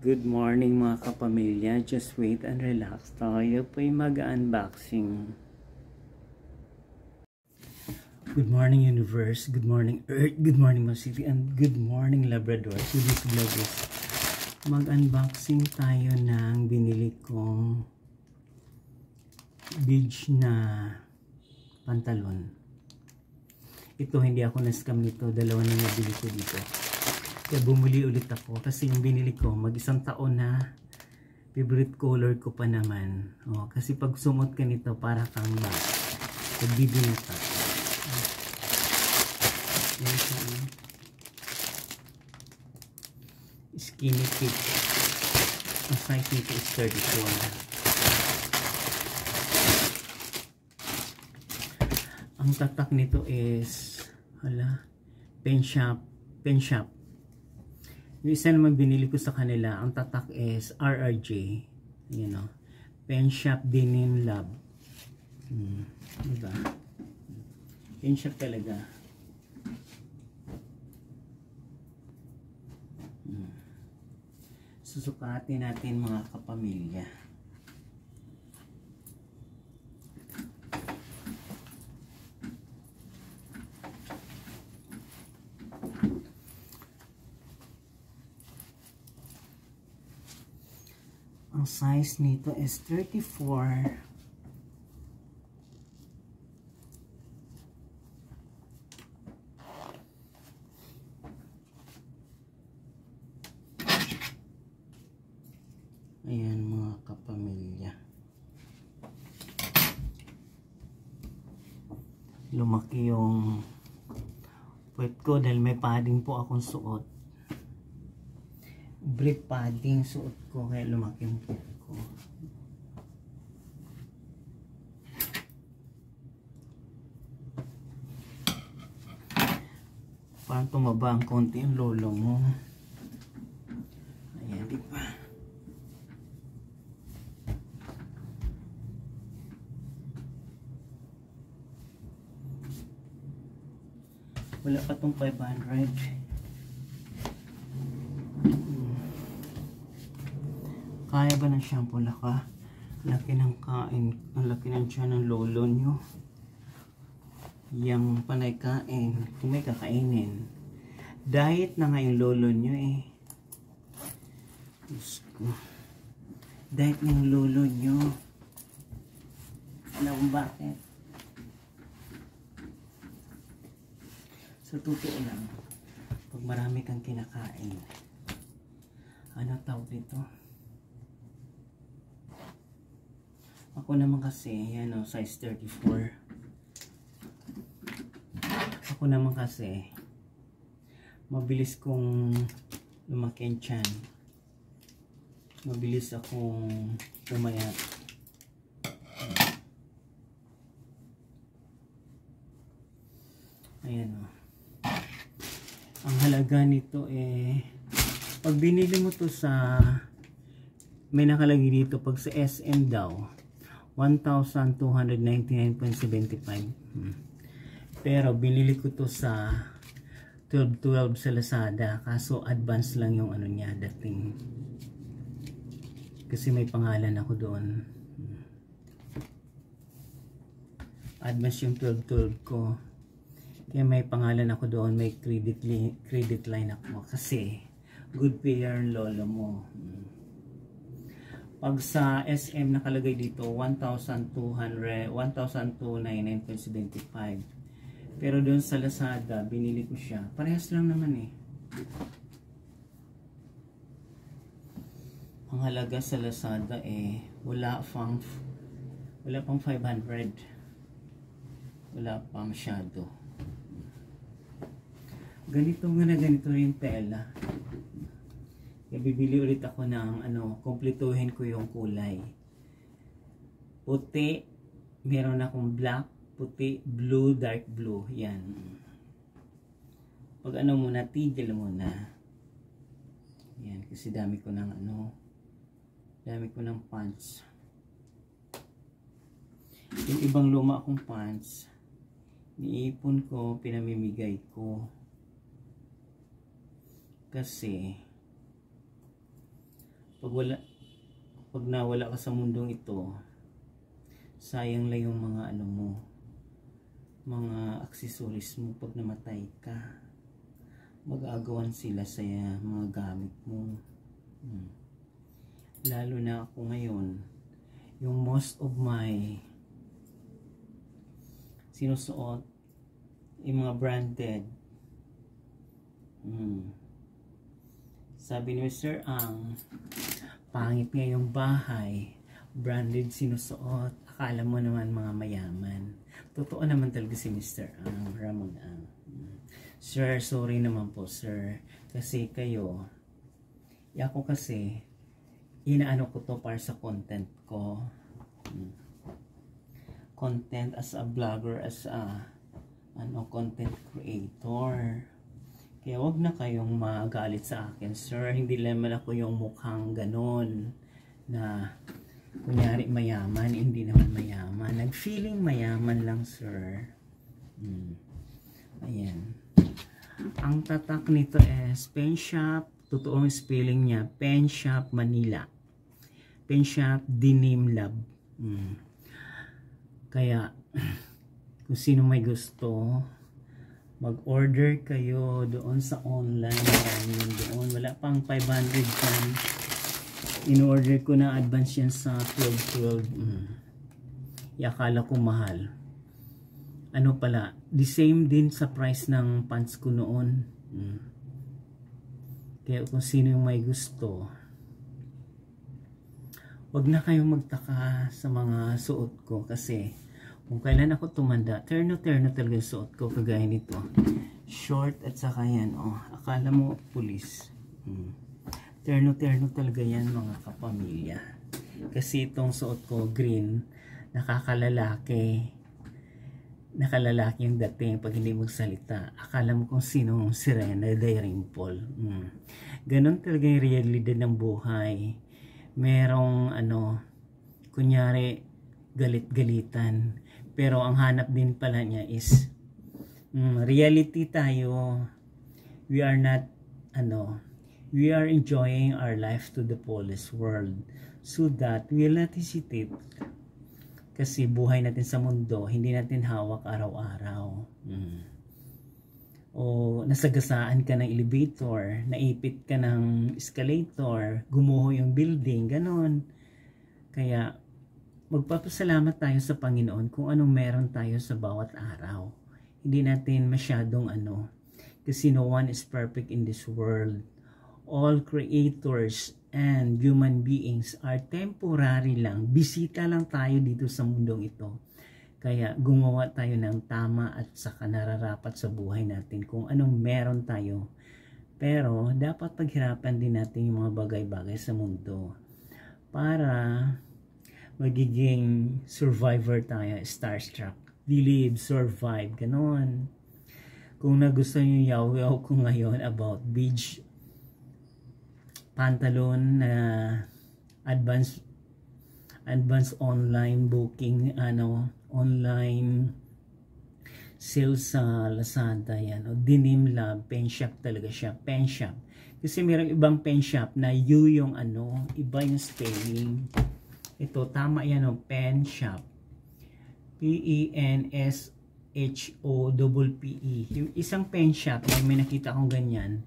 Good morning mga kapamilya, just wait and relax. Tayo po'y mag-unboxing. Good morning universe, good morning earth, good morning my city, and good morning Labrador. So this vlog is mag-unboxing tayo ng binili kong beige na pantalon. Ito hindi ako na-scam nito, dalawa na nabili ko dito. Kaya bumili ulit ako kasi yung binili ko mag-isang taon na, favorite color ko pa naman. Kasi pag sumot ka nito para kang ba pagbibinata. Skinny fit. Ang size nito is 34. Ang tatak nito is pen shop. Yung isa naman binili ko sa kanila, ang tatak is RRJ. Pen Shop Denim Lab. Diba? Pen shop talaga. Susukatin natin mga kapamilya. Ang size nito is 34. Ayan mga kapamilya. Lumaki yung puwet ko dahil may padding po akong suot. Brief padding suot ko kaya lumaki yung puwet ko. Parang tumaba ang konti yung lolo mo. Ayan, di ba? Wala pa tong 500. Kaya ba ng shampoo laka? Laki ng kain. Ang laki ng tiyan ng lolo nyo. Yang panay kain. Kung may kakainin. Diet na nga yung lolo nyo eh. Diyos ko. Diet na yung lolo nyo. Alam mo bakit? Sa totoo lang, pag marami kang kinakain, ano tawag dito? Ako naman kasi, yan o, size 34. Ako naman kasi, mabilis kong lumaki ang tiyan. Mabilis akong pumayat. Ayan o. Ang halaga nito eh, pag binili mo to sa, may nakalagay dito, pag sa SM daw, 1,299.75. Pero binili ko to sa 12.12 sa Lazada, kaso advance lang yung ano niya dating. Kasi may pangalan ako doon. Advance yung 12.12 ko. Kaya may pangalan ako doon, may credit line ako. Kasi good payer lolo mo. Pag sa SM nakalagay dito 1,299.75. Pero doon sa Lazada binili ko siya. Parehas lang naman eh. Ang halaga sa Lazada eh wala pang 500. Wala pa masyado. Ganito rin tela. Kaya bibili ulit ako ng kumpletuhin ko yung kulay. Puti, meron akong black, puti, blue, dark blue. Yan. Pag muna, tigil muna. Yan, kasi dami ko ng pants. Yung ibang luma akong pants, niipon ko, pinamimigay ko. Kasi pag nawala ka sa mundong ito, sayang lang yung mga ano mo, mga accessories mo. Pag namatay ka, mag-aagawan sila sa mga gamit mo. Lalo na ako ngayon, yung most of my sinusuot, yung mga branded. Sabi ni Mr. Ang, pangit nga yung bahay, branded sinusuot. Akala mo naman mga mayaman. Totoo naman talaga si Mr. Ang, Ramon Ang. Sir, sorry naman po sir. Kasi kayo, ako kasi, inaano ko to para sa content ko. Content as a vlogger, as a content creator. Kaya wag na kayong magalit sa akin, sir. Hindi naman ako yung mukhang ganon na kunyari mayaman, hindi naman mayaman. Nag-feeling mayaman lang, sir. Ayan. Ang tatak nito is Pen Shop. Totoong spelling niya, Pen Shop Manila. Pen Shop Denim Lab. Kaya, kung sino may gusto, mag-order kayo doon sa online. Marami yun doon. Wala pang 500 yan. In-order ko na advance yan sa 12. Akala ko mahal. Ano pala, the same din sa price ng pants ko noon. Kaya kung sino yung may gusto, wag na kayong magtaka sa mga suot ko. Kasi kung kailan ako tumanda, terno-terno talaga yung suot ko. Kagaya nito, short at saka yan, akala mo pulis. Terno-terno talaga yan mga kapamilya. Kasi itong suot ko, green, nakakalalaki yung dating pag hindi magsalita. Akala mo kung sinong Sirena de Rimpol. Ganon talaga yung realidad ng buhay. Merong kunyari galit-galitan, pero ang hanap din pala niya is reality tayo. We are not we are enjoying our life to the fullest world, so that we will not hesitate. Kasi buhay natin sa mundo, hindi natin hawak araw-araw. O nasagasaan ka ng elevator, naipit ka ng escalator, gumuho yung building, ganon. Kaya magpapasalamat tayo sa Panginoon kung anong meron tayo sa bawat araw. Hindi natin masyadong kasi no one is perfect in this world. All creators and human beings are temporary lang. Bisita lang tayo dito sa mundong ito. Kaya gumawa tayo ng tama at saka nararapat sa buhay natin kung anong meron tayo. Pero dapat paghirapan din natin yung mga bagay-bagay sa mundo para magiging survivor tayo, starstruck. Believe, survive, ganon. Kung nagustuhan nyo yaw-yaw ko ngayon about beach pantalon na advance online booking, online sales sa Lazada, yan, Denim Lab, Pen Shop talaga siya, Pen Shop. Kasi mayroong ibang Pen Shop na yung iba yung spelling. Ito tama yan, Pen Shop, P-E-N-S-H-O-P-E. Yung isang Pen Shop, may nakita akong ganyan,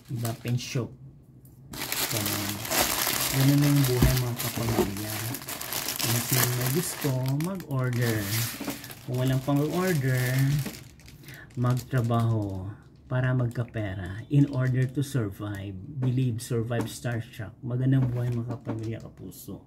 iba, Pen Shop. Ganun yung buhay mga kapamilya. Kung sino may gusto, mag-order. Kung walang pang-order, magtrabaho para magkapera in order to survive. Believe, survive, starstruck. Magandang buhay mga kapamilya, kapuso.